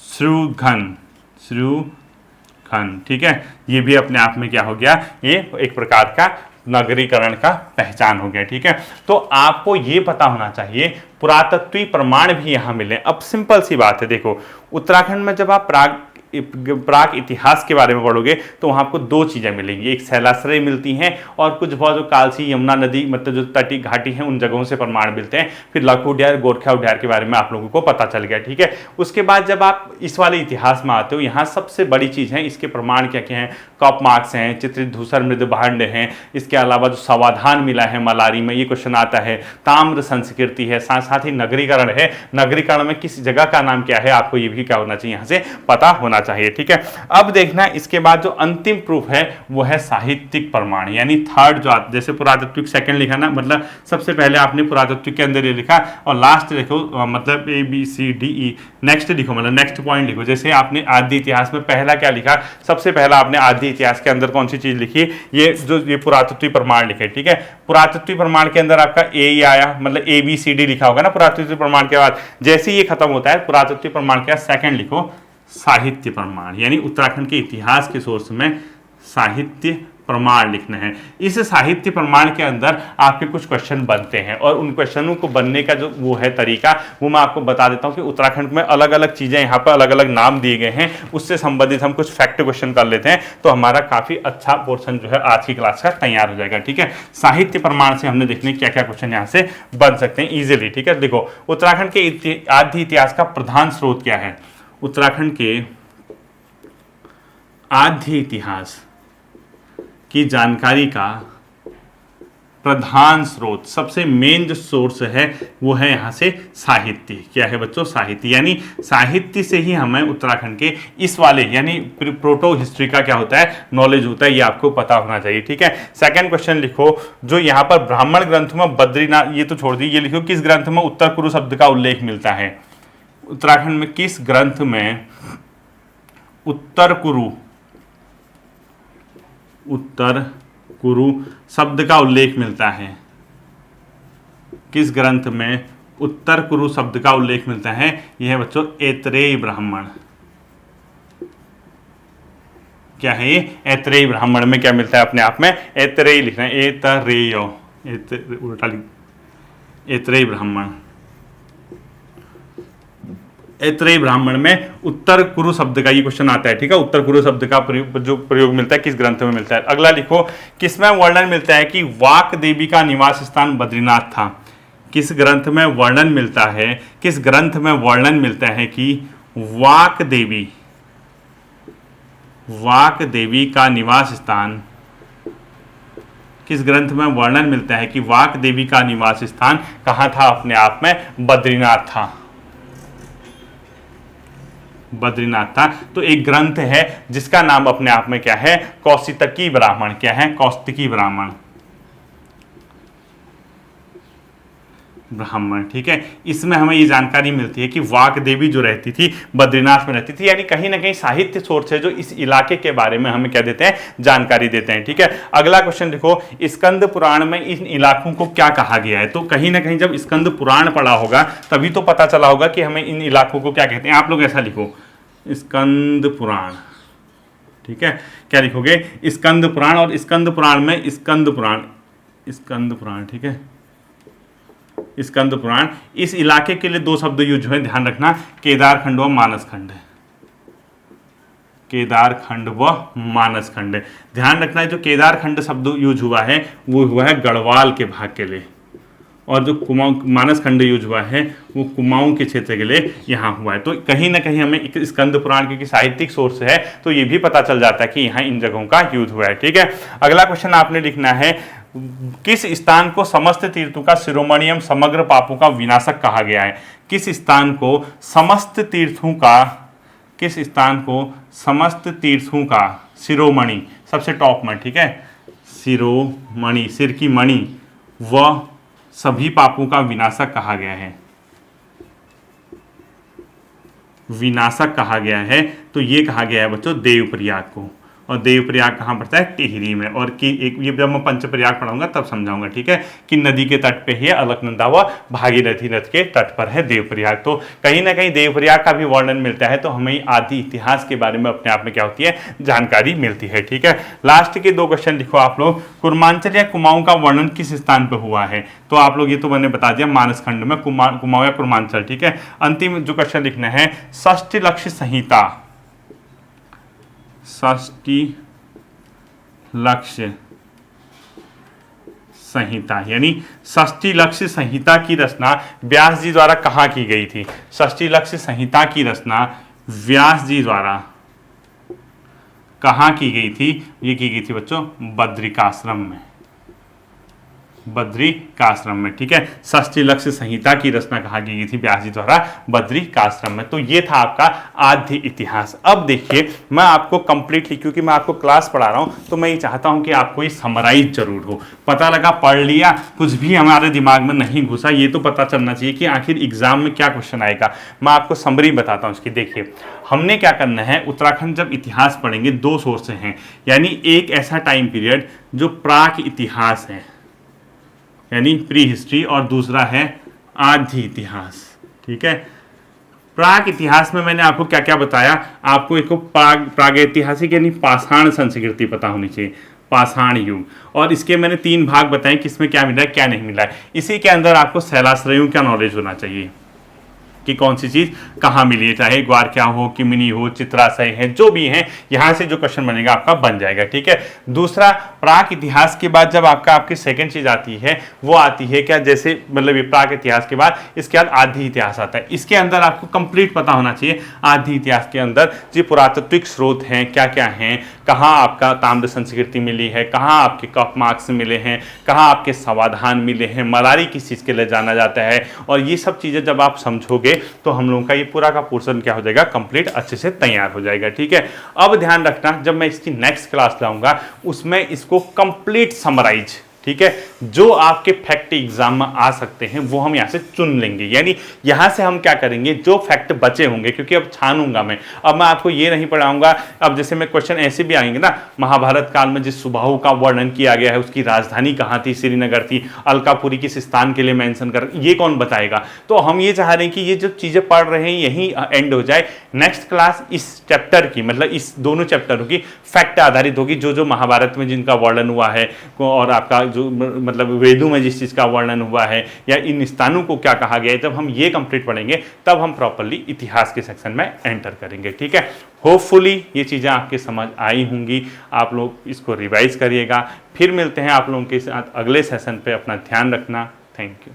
श्रुघन, श्रुघन, ठीक है। ये भी अपने आप में क्या हो गया, ये एक प्रकार का नगरीकरण का पहचान हो गया, ठीक है। तो आपको ये पता होना चाहिए पुरातत्वीय प्रमाण भी यहाँ मिले। अब सिंपल सी बात है, देखो उत्तराखंड में जब आप प्राग इतिहास के बारे में पढ़ोगे तो वहाँ आपको 2 चीज़ें मिलेंगी, एक शैलाश्रय मिलती हैं और कुछ बहुत जो कालसी, यमुना नदी, मतलब जो तटी घाटी हैं उन जगहों से प्रमाण मिलते हैं। फिर लखू उद्यार, गोरखा उद्यार के बारे में आप लोगों को पता चल गया, ठीक है। उसके बाद जब आप इस वाले इतिहास में आते हो, यहाँ सबसे बड़ी चीज़ है इसके प्रमाण क्या क्या हैं, कप मार्क्स हैं, चित्रित धूसर मृद भांड हैं, इसके अलावा जो समाधान मिला है मलारी में, ये क्वेश्चन आता है, ताम्र संस्कृति है, साथ ही नगरीकरण है, नगरीकरण में किस जगह का नाम क्या है, आपको ये भी क्या होना चाहिए यहाँ से पता होना चाहिए। ठीक है, अब देखना इसके बाद जो अंतिम प्रूफ है वो है साहित्यिक प्रमाण, यानी थर्ड जो जैसे पुरातत्विक सेकंड लिखा ना, मतलब सबसे पहले आपने पुरातत्विक के अंदर ये लिखा और लास्ट लिखो मतलब ABCDE, नेक्स्ट लिखो मतलब नेक्स्ट पॉइंट लिखो। जैसे आपने आदि इतिहास में पहला क्या लिखा, सबसे पहला आपने आदि इतिहास के अंदर कौन सी चीज लिखी, ये पुरातत्विक प्रमाण लिखे। ठीक है, पुरातत्विक प्रमाण के अंदर आपका ए ही आया, मतलब ABCD लिखा होगा ना पुरातत्विक प्रमाण के बाद। जैसे ही ये खत्म होता है पुरातत्विक प्रमाण के सेकंड लिखो साहित्य प्रमाण, यानी उत्तराखंड के इतिहास के सोर्स में साहित्य प्रमाण लिखना है। इस साहित्य प्रमाण के अंदर आपके कुछ क्वेश्चन बनते हैं और उन क्वेश्चनों को बनने का जो वो है तरीका, वो मैं आपको बता देता हूं कि उत्तराखंड में अलग अलग चीजें यहाँ पर अलग अलग नाम दिए गए हैं, उससे संबंधित हम कुछ फैक्ट क्वेश्चन कर लेते हैं तो हमारा काफी अच्छा पोर्शन जो है आज की क्लास का तैयार हो जाएगा। ठीक है, साहित्य प्रमाण से हमने देखने क्या क्या क्वेश्चन यहाँ से बन सकते हैं इजिली। ठीक है, देखो उत्तराखंड के आदि इतिहास का प्रधान स्रोत क्या है, उत्तराखंड के आदि इतिहास की जानकारी का प्रधान स्रोत, सबसे मेन जो सोर्स है वो है यहाँ से साहित्य। क्या है बच्चों, साहित्य, यानी साहित्य से ही हमें उत्तराखंड के इस वाले यानी प्रोटो हिस्ट्री का क्या होता है, नॉलेज होता है, ये आपको पता होना चाहिए। ठीक है, सेकंड क्वेश्चन लिखो, जो यहाँ पर ब्राह्मण ग्रंथ में बद्रीनाथ, ये तो छोड़ दी, ये लिखो किस ग्रंथ में उत्तर कुरु शब्द का उल्लेख मिलता है, उत्तराखंड में किस ग्रंथ में उत्तर कुरु शब्द का उल्लेख मिलता है, किस ग्रंथ में उत्तर कुरु शब्द का उल्लेख मिलता है, यह है बच्चों ऐतरेय ब्राह्मण। क्या है ये, ऐतरेय ब्राह्मण में क्या मिलता है, अपने आप में ऐतरेय लिखना है, ऐतरेय, उल्टा लिख, ऐतरेय ब्राह्मण, ऐतरेय ब्राह्मण में उत्तर कुरु शब्द का ये क्वेश्चन आता है। ठीक है, उत्तर कुरु शब्द का जो प्रयोग मिलता है किस ग्रंथ में मिलता है। अगला लिखो, किसमें वर्णन मिलता है कि वाक देवी का निवास स्थान बद्रीनाथ था, किस ग्रंथ में वर्णन मिलता है, किस ग्रंथ में वर्णन मिलता है कि वाक देवी का निवास स्थान, किस ग्रंथ में वर्णन मिलता है कि वाक देवी का निवास स्थान कहाँ था, अपने आप में बद्रीनाथ था, बद्रीनाथ था। तो एक ग्रंथ है जिसका नाम अपने आप में क्या है, कौशितकी ब्राह्मण। क्या है, कौशितकी ब्राह्मण। ठीक है, इसमें हमें ये जानकारी मिलती है कि वाक देवी जो रहती थी बद्रीनाथ में रहती थी, यानी कहीं ना कहीं साहित्य सोर्स है जो इस इलाके के बारे में हमें क्या देते हैं, जानकारी देते हैं। ठीक है, अगला क्वेश्चन लिखो, स्कंद पुराण में इन इलाकों को क्या कहा गया है। तो कहीं ना कहीं जब स्कंद पुराण पढ़ा होगा तभी तो पता चला होगा कि हमें इन इलाकों को क्या कहते हैं। आप लोग ऐसा लिखो, स्कंद पुराण। ठीक है, क्या लिखोगे, स्कंद पुराण, और स्कंद पुराण में स्कंद पुराण। ठीक है, स्कंद पुराण, इस इलाके के लिए दो शब्द यूज हुए, ध्यान रखना, केदारखंड व मानसखंड। केदारखंड व मानसखंड, ध्यान रखना है। जो केदारखंड शब्द यूज हुआ है वो हुआ है गढ़वाल के भाग के लिए, और जो कुमाऊं मानसखंड यूज हुआ है वो कुमाऊं के क्षेत्र के लिए यहाँ हुआ है। तो कहीं ना कहीं हमें एक स्कंद पुराण क्योंकि साहित्यिक सोर्स है तो ये भी पता चल जाता है कि यहाँ इन जगहों का यूज हुआ है। ठीक है, अगला क्वेश्चन आपने लिखना है, किस स्थान को समस्त तीर्थों का शिरोमणियम समग्र पापों का विनाशक कहा गया है। किस स्थान को समस्त तीर्थों का शिरोमणि, सबसे टॉप में। ठीक है, शिरोमणि, सिर की मणि, व सभी पापों का विनाशक कहा गया है, विनाशक कहा गया है। तो ये कहा गया है बच्चों देवप्रयाग को, और देवप्रयाग कहाँ पड़ता है, टिहरी में। और कि एक ये जब मैं पंचप्रयाग पढ़ाऊंगा तब समझाऊंगा। ठीक है, कि नदी के तट पे ही अलकनंदा व भागीरथी नद के तट पर है देवप्रयाग। तो कहीं ना कहीं देवप्रयाग का भी वर्णन मिलता है, तो हमें आदि इतिहास के बारे में अपने आप में क्या होती है, जानकारी मिलती है। ठीक है, लास्ट के दो क्वेश्चन लिखो आप लोग, कुर्मांचल या कुमाऊं का वर्णन किस स्थान पर हुआ है। तो आप लोग ये तो मैंने बता दिया, मानसखंड में कुमाऊं या कुर्मांचल। ठीक है, अंतिम जो क्वेश्चन लिखना है, षष्ठी लक्ष्य संहिता, षष्ठी लक्ष्य संहिता, यानी षष्ठी लक्ष्य संहिता की रचना व्यास जी द्वारा कहाँ की गई थी। षष्ठी लक्ष्य संहिता की रचना व्यास जी द्वारा कहाँ की गई थी, ये की गई थी बच्चों बद्रिकाश्रम में। बद्री का आश्रम में, ठीक है। षष्ठी लक्ष्य संहिता की रचना कहा गई थी व्यास जी द्वारा बद्री का आश्रम में। तो ये था आपका आद्य इतिहास। अब देखिए मैं आपको कंप्लीटली, क्योंकि मैं आपको क्लास पढ़ा रहा हूं तो मैं ये चाहता हूं कि आपको ये समराइज जरूर हो। पता लगा पढ़ लिया, कुछ भी हमारे दिमाग में नहीं घुसा, ये तो पता चलना चाहिए कि आखिर एग्जाम में क्या क्वेश्चन आएगा। मैं आपको समरी बताता हूं इसकी। देखिए हमने क्या करना है, उत्तराखंड जब इतिहास पढ़ेंगे दो सोर्स हैं, यानी एक ऐसा टाइम पीरियड जो प्राक इतिहास है यानी प्री हिस्ट्री, और दूसरा है आद्य इतिहास, ठीक है। प्राग इतिहास में मैंने आपको क्या क्या बताया, आपको एक प्रागैतिहासिक यानी पाषाण संस्कृति पता होनी चाहिए, पाषाण युग, और इसके मैंने 3 भाग बताए किसमें क्या मिला है क्या नहीं मिला है। इसी के अंदर आपको शैलाश्रयों का नॉलेज होना चाहिए कि कौन सी चीज कहाँ मिली है, चाहे ग्वारक्या हो, किमिनी हो, चित्राशय है, जो भी है, यहाँ से जो क्वेश्चन बनेगा आपका बन जाएगा, ठीक है। दूसरा, प्राक इतिहास के बाद जब आपकी सेकंड चीज आती है वो आती है क्या, जैसे मतलब ये प्राक इतिहास के बाद इसके बाद आद्य इतिहास आता है। इसके अंदर आपको कंप्लीट पता होना चाहिए आद्य इतिहास के अंदर जो पुरातात्विक स्रोत हैं क्या क्या हैं, कहाँ आपका ताम्र संस्कृति मिली है, कहाँ आपके कफ मार्क्स मिले हैं, कहाँ आपके समाधान मिले हैं, मलारी किस चीज़ के लिए जाना जाता है, और ये सब चीज़ें जब आप समझोगे तो हम लोगों का ये पूरा का पोर्शन क्या हो जाएगा, कंप्लीट अच्छे से तैयार हो जाएगा, ठीक है। अब ध्यान रखना जब मैं इसकी नेक्स्ट क्लास लाऊंगा उसमें इसको कंप्लीट समराइज, ठीक है, जो आपके फैक्ट एग्जाम में आ सकते हैं वो हम यहाँ से चुन लेंगे, यानी यहाँ से हम क्या करेंगे जो फैक्ट बचे होंगे, क्योंकि अब छानूंगा मैं, अब मैं आपको ये नहीं पढ़ाऊंगा। अब जैसे मैं क्वेश्चन ऐसे भी आएंगे ना, महाभारत काल में जिस सुबाहु का वर्णन किया गया है उसकी राजधानी कहाँ थी, श्रीनगर थी, अलकापुरी किस स्थान के लिए मेंशन कर, ये कौन बताएगा। तो हम ये चाह रहे हैं कि ये जो चीजें पढ़ रहे हैं यही एंड हो जाए। नेक्स्ट क्लास इस चैप्टर की, मतलब इस दोनों चैप्टरों की फैक्ट आधारित होगी, जो जो महाभारत में जिनका वर्णन हुआ है और आपका जो मतलब वेदों में जिस चीज़ का वर्णन हुआ है या इन स्थानों को क्या कहा गया है, जब हम ये कंप्लीट पढ़ेंगे तब हम प्रॉपर्ली इतिहास के सेक्शन में एंटर करेंगे, ठीक है। होपफुली ये चीज़ें आपके समझ आई होंगी, आप लोग इसको रिवाइज करिएगा। फिर मिलते हैं आप लोगों के साथ अगले सेशन पे, अपना ध्यान रखना, थैंक यू।